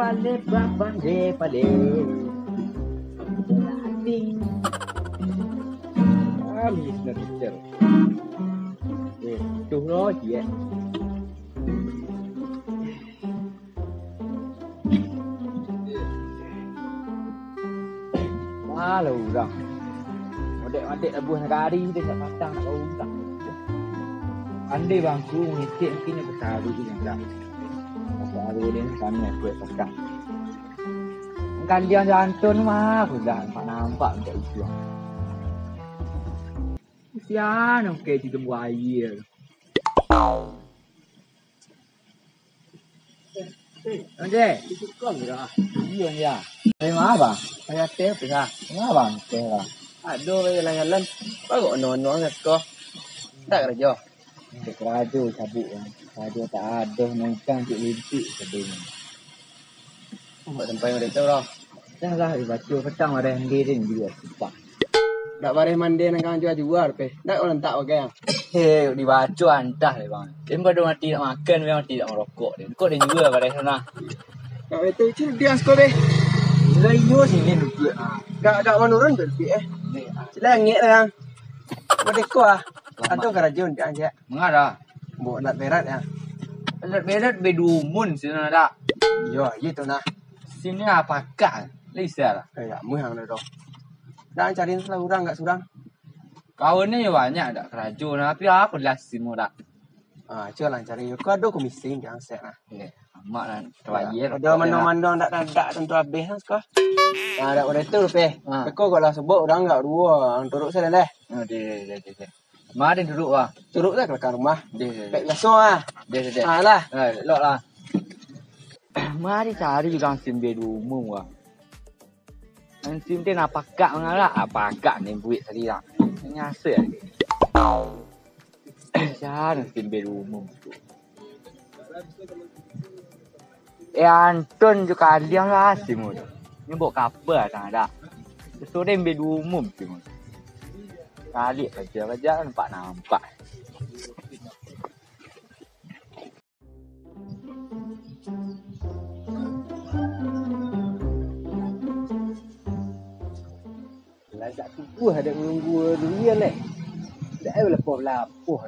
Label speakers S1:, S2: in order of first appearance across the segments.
S1: pale babande pale. Landing. Amis na teacher. Tuh lo dia. Malu dah. Adik-adik lebuh negari dia tak patang nak bau tak. Andai bangku ngikit mungkin besar lagi yang tak. Besar dia sana buat patang. Kan dia jantun mah sudah nampak tak usia. Kesian okey di tembu air. Ande, suka enggak? Iya ya. Saya bang, saya teh pernah. Bang, teh lah.
S2: Aduh, jalan-jalan. Kok non-non kok. Tak kerja.
S1: Kerja cabut kan. Kerja tak ada nongkang cik limpik sebelum.
S2: Buat tempat yang ada lah.
S1: Dah lah dibaca petang ada yang dia dia sebab.
S2: Tak bareh mandi nak kan jual pe. Tak orang tak pakai.
S1: Hei, dibaca antah le bang. Dia baru mati nak makan, memang mati nak merokok dia. Kok dia jual bareh sana.
S2: Tak betul je dia sekolah be.
S1: Lai yo sini duduk.
S2: Tak menurun be Sila ngek lah. Berdeko ah. Atau kerja untuk aja.
S1: Mengada.
S2: Buat nak berat ya.
S1: Berat bedumun sini ada.
S2: Yo, gitu nah.
S1: Sini apa kak? Lisa lah.
S2: Ya, muhang dah. Dah cariin salah orang enggak surang.
S1: Kawannya banyak tak kerja tapi aku lasin muda.
S2: Ah, cuba cari. Kau ada komisi yang set lah.
S1: Amak lah. Terbayar.
S2: Ada mandang-mandang tak tentu habis lah sekolah. Ada orang tu pe. Kau kalau sebut orang enggak dua. Turut saya leh.
S1: Dia. Mari duduk lah.
S2: Turut lah ke rumah.
S1: Dia.
S2: Baik langsung ah.
S1: Dia.
S2: Ah lah.
S1: Lok lah. Mari cari gang sim bedu umum lah. Sim dia nak pakak mengalah. Pakak ni buit tadi lah. Nyasa lagi. Jangan sim bedu umum tu. Anton juga kalian lah sim tu. Ni buat kapal tak ada. Sesuatu yang bedu umum sim tu. Kali kerja nampak.
S2: Lajak tu ada menunggu durian leh. Dah lapoh.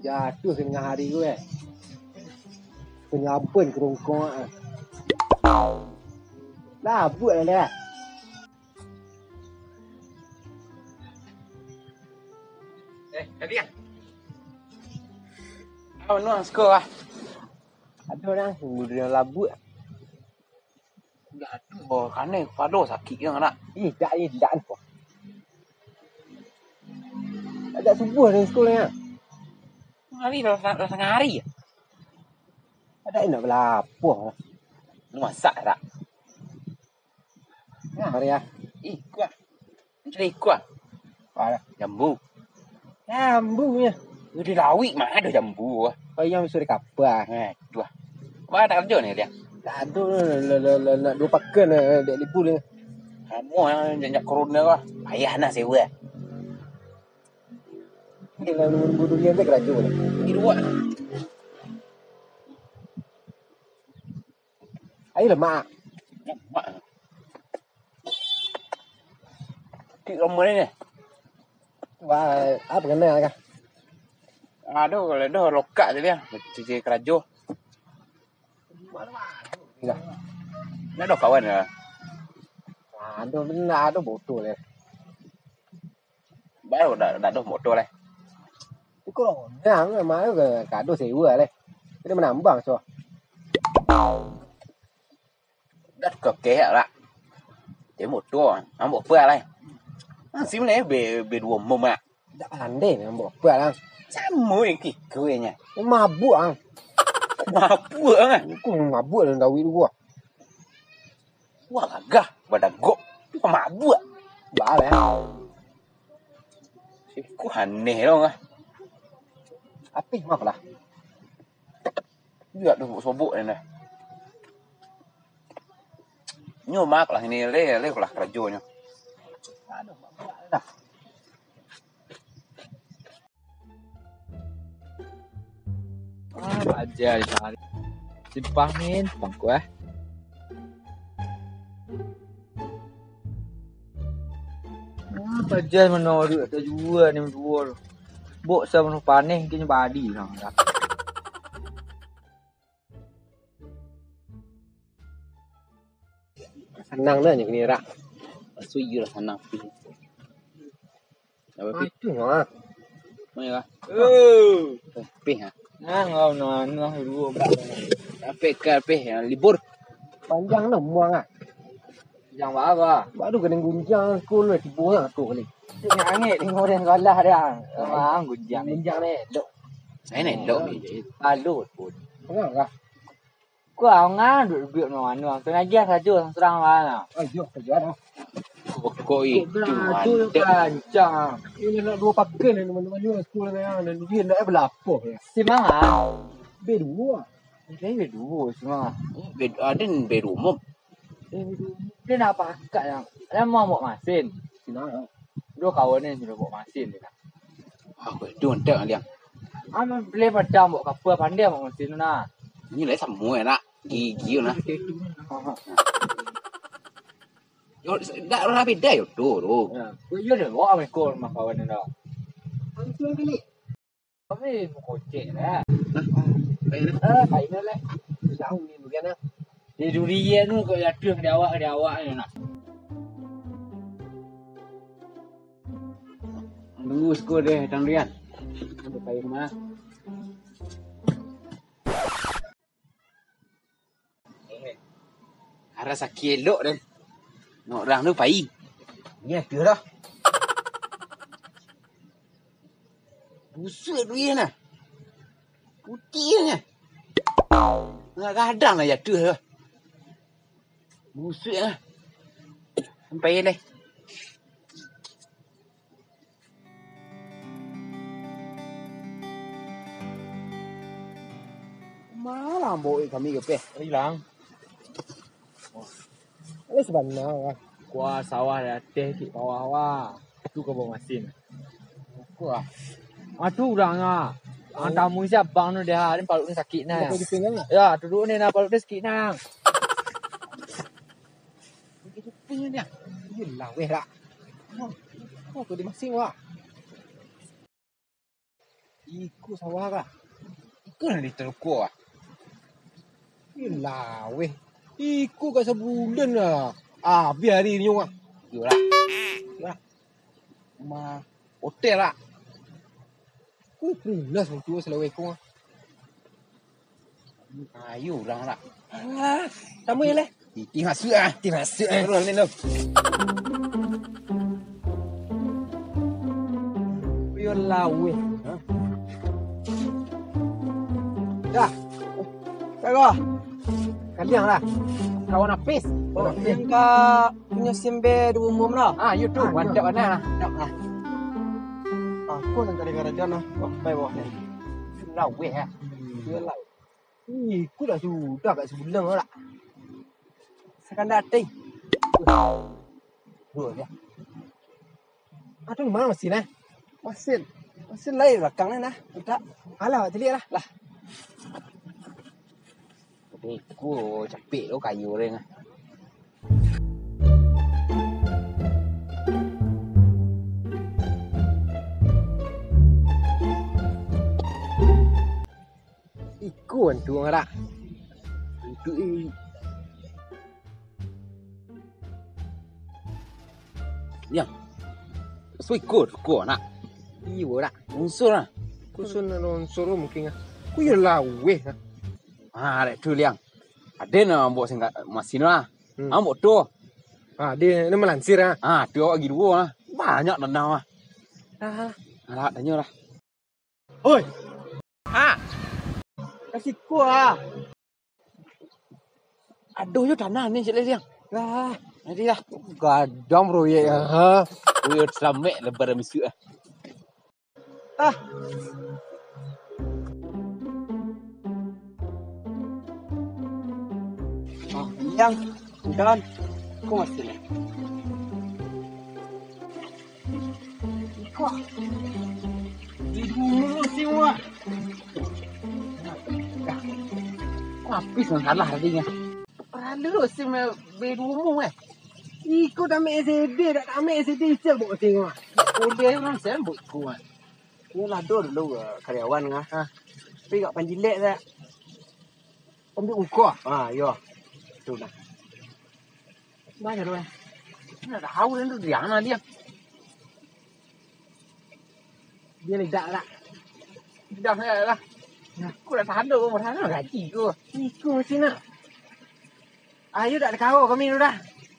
S2: Jatuh setengah hari tu Penyabun kerongkong Labut lah.
S1: Tadi kan?
S2: Apa nuang sekolah?
S1: Ada orang durian labut.
S2: Oh, karena pado sakit kan nak.
S1: Tak apa. Ada subuh dari sekolah.
S2: Hari dah setengah hari ya.
S1: Ada nak belapoh.
S2: Masak tak?
S1: Mari ya.
S2: Kuat. Cari kuat.
S1: Ada
S2: Jambu.
S1: jambunya.
S2: Udah lawik mah ada jambu.
S1: Oh yang sudah kapal.
S2: Dua. Wah tak kerja ni dia.
S1: Tak ada nak dua pakan dek libur ni.
S2: Kamu yang jangan corona lah. Payah nak sewa.
S1: Dengan nunggu durian tu kerja ni.
S2: Ini dua.
S1: Ayo lemak.
S2: Mak. Kik rumah ni.
S1: Wah, apa kena kan?
S2: Aduh, kalau dah lokak je dia. Cuci kerja.
S1: Enggak.
S2: Nak dah kawan lah.
S1: Ada benar ada botol le.
S2: Baru dah dah motor lah.
S1: Kau nang mai ke kado sewa le. Dia menambang so.
S2: Đất cực kế lại. Thế một tour, nó bộ phơi này. Xíu này về đùa mồm ạ.
S1: Đã andai ni mbok apa lah.
S2: Chả mới kì cười nha.
S1: Mabuk ah.
S2: Mabuk ah.
S1: Ku mabuk dah dawi dua.
S2: Wah gagah, pada gok. Kok mabuk.
S1: Ba le.
S2: Ku aneh dong ah.
S1: Apih mak lah.
S2: Lihat tuh sobok ini. Nyomak lah ini le lah kerjanya.
S1: Aduh, dah. Ajar cari. Simpang ni, bangku Apa je menurut tak jual ni jual. Bok sama panen kini badi lah.
S3: Senang dah ni rak.
S2: Sui lah sana. Apa pi?
S3: Itu mah.
S2: Mai lah.
S1: Oh,
S2: Pi ha.
S1: nah ngau no dua.
S2: Apa ke pi libur.
S3: Panjang dah muang ah.
S1: Yang apa?
S3: Baru kena gunjang sekolah tiba lah tu kali.
S1: Tengok angin tengok dia sekolah dia. Memang gunjang.
S3: Gunjang ni. Dok.
S2: Saya nak dok ni.
S1: Balut pun.
S3: Tengok lah.
S1: Kau ngan duduk biar no anu. Tenaga saja serang mana.
S3: Ayo kerja dah.
S2: Koi.
S1: Tu kancang.
S3: Ini nak dua pakai ni mana-mana sekolah ni ah. Dan dia nak berlapo ya.
S1: Si mana?
S3: Berdua.
S1: Dia dua semua.
S2: Ada beru mom.
S1: Dia nak pakat yang. Dia mau bawa mesin.
S3: Sina.
S1: Dua kawan ni sudah bawa mesin dia.
S2: Aku tu ndak liang.
S1: Aman boleh padam bawa kapal pandai bawa mesin tu nak.
S2: Ni lai semua nak. Gigi na. Yo dak rapi dah yo tu.
S1: Kau yo dia bawa mereka rumah kawan ni dah.
S3: Itu kali.
S1: Kami kocek lah.
S2: Baik
S1: Baik lah.
S3: Jauh ni bukan ah.
S1: Di durian tu kau jatuh ke awak ni nak.
S2: Tunggu skor dia Tang Rian. Ada pai mana? Ara sakit elok dah. Nak orang tu pai.
S3: Ya, tu dah.
S2: Busuk dia nah. Putihnya. Enggak kadang lah jatuh tu. Busuk lah. Sampai ni.
S3: Malam boy kami ke pe.
S1: Hilang.
S3: Ini sebenarnya.
S1: Kuah sawah dah teh di bawah wah. Tu kau bawa mesin.
S3: Kuah.
S1: Tu orang ah. Ang tamu siap bang tu dia hari palut ni sakit nah.
S3: Kau di pinggan lah.
S1: Ya, duduk ni nak palut dia sakit nah.
S3: Itu pinggan dia. Yelah weh rak. Oh, kau di masing wah. Iku sawah kah?
S2: Kau nak diteruk ah.
S3: Yelah weh. Iku kat sebulan lah. Ah, biar hari ni ah.
S2: Yolah. Yolah. Ma hotel lah.
S3: Ku pulas tu selalu aku ah.
S2: Ayo orang lah.
S3: Ah, sama ya leh.
S2: Titi masuk ah.
S3: Ti masuk
S2: Terus ni tu.
S3: Yelah weh. Dah. Kau. Kalian lah. Kawan Apis.
S1: Oh, yang kau punya sembe di umum lah.
S3: Ah, you tu.
S1: Mantap mana lah. Nak.
S3: Aku nak cari kerajaan lah.
S1: Oh, baik bawah ni.
S3: Lah weh ah. Yelah. Iku dah sudah kat sebulan lah. Sekarang datang. Dua dia. Aduh, mana mesin eh? Mesin lain belakang ni nah. Tak. Alah, jadi lah. Lah.
S2: Aku capek tu kayu orang ah.
S3: Iku kan tu orang tak.
S2: Itu yang suikut ko nak.
S3: Iyo tak.
S2: Unsur lah.
S3: Kusun non suruh mungkin ah. Ku yelah weh.
S2: Ada tu liang. Ada nak buat singkat mesin lah. Buat tu.
S3: Ah, dia ni melansir ah.
S2: Tu lagi dua lah. Banyak danau lah. Alah, tanya lah.
S3: Oi. Ha. Kasih ku ah.
S2: Aduh, yo tanah ni cik liang.
S3: Lah,
S2: Nanti lah.
S3: gadam proyek ah.
S2: Yo selamat lebar misuk ah.
S3: Ah.
S1: Yang jalan. Kau masih ni. Kau. Di dulu semua.
S2: Habis kan salah tadinya. Perlu lu sim B2 mu
S3: Ikut ambil SAD, tak ambil SAD siap buat tengok.
S2: Udah orang saya buat kuat.
S3: Ini lah dulu karyawan ngah. Tapi kat panjilek saya. Ambil ukah. Yo. Tu dah.
S2: Bayar lu. Nah, tahu tu dia mana dia.
S3: Dia ledak lah.
S2: Dah lah. Aku dah tahan dah, tahan gaji aku.
S3: Ikut macam nak. Ayo tak ada kau kami tu dah.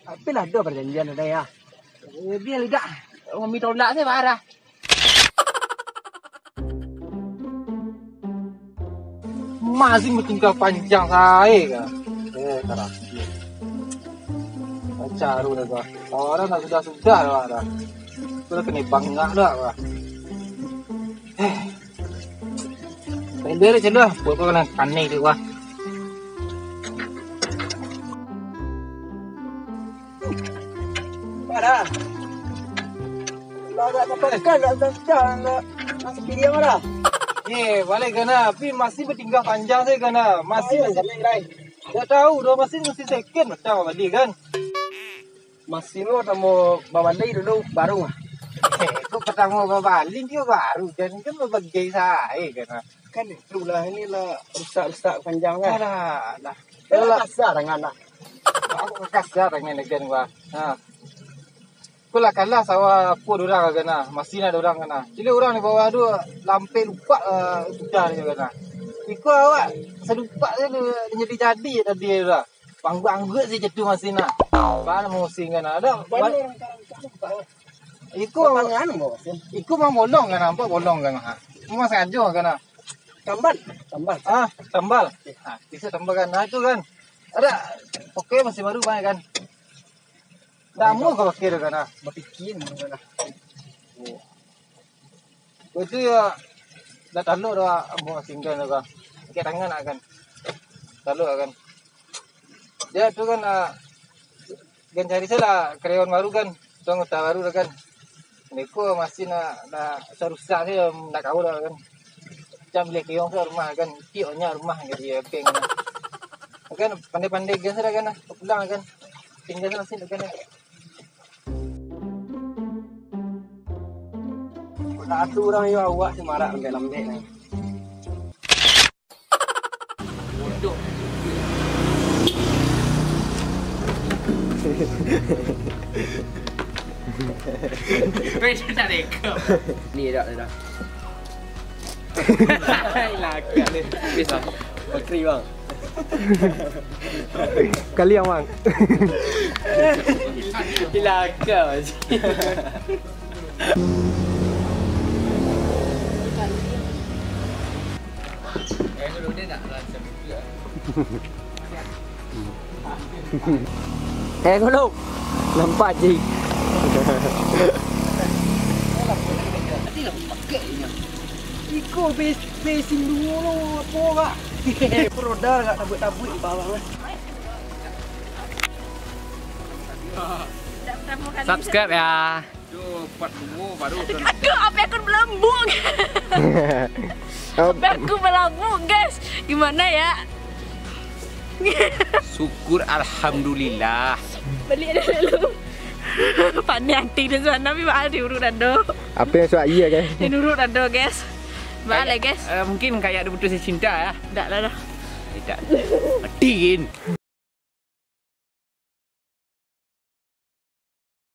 S3: Tapi lah ada perjanjian ada ya. Dia ledak.
S2: Mami tolak saya marah.
S1: Masih bertingkah panjang saya kan. Karena caru dah kah. Orang dah sudah dah. Sudah kena bangga dah kah. Pendek je lah. Buat kau kena kanik tu kah.
S3: Pada. Lah tak apa kan dah masih pilih mana?
S1: Balik kena. Tapi masih bertingkah panjang saya kena. Masih
S3: lain.
S1: tak tahu dah masih mesti second macam balik kan.
S3: Masih mau mau balik dulu baru.
S1: Kau pertama balik dia baru. Jangan kan berbagi saya kena.
S3: Kan itulah inilah rusak panjang kan.
S1: Dah.
S3: Kalau kasar dengan anak.
S1: Aku kasar dengan negara gua. Kula kalah sawa apa orang kena. Masih ada orang kena. Jadi orang di bawah tu lampai lupa sudah dia kena. Ikut awak selupa dia jadi tadi dah. Bangga si cetu masih nak. Mana musim kena ada. Ikut
S3: Mangan mo.
S1: ikut mang bolong kena. Nampak bolong kena. Memang sengaja kena.
S3: Tambal.
S1: Tambal. Bisa tambal kan. Itu kan. Ada. Okey masih baru banyak kan. Damu kau kira kan?
S3: Berpikir mana?
S1: Itu ya dah taluk dah mau singgah dah. Pakai tangan akan. Taluk akan. Dia tu kan kan cari saya karyawan baru kan. Tuang utah baru dah kan. Neko masih nak serusak saya nak kau dah kan. Macam beli keong ke rumah kan. Tioknya rumah jadi peng kan. Kan pandai-pandai kan saya kan. Pulang kan. Tinggal sana sini kan.
S3: Satu orang yang awak semarak lembek-lembek ni.
S2: Bodoh. Wei, tak rekam. Ni dah. Lagak ni. Bisa. Bakri bang.
S3: Kali yang bang.
S2: Lagak aja.
S3: Kalau lempat je. Iko besin dulu apa kak? Produk kak tabut-tabut bawang.
S2: Subscribe ya. Tuh, 4 baru.
S4: Aduh, apa aku melambung. Apa aku melambung, guys. Gimana ya?
S2: Syukur alhamdulillah.
S4: Balik dah dulu. Pandai anting di sana, tapi bakal diurut dado.
S3: Apa yang suat iya guys?
S4: Diurut dado, guys. Balik, guys.
S2: Mungkin kayak ada putus cinta ya.
S4: Tak lah dah.
S2: Tidak. Adin.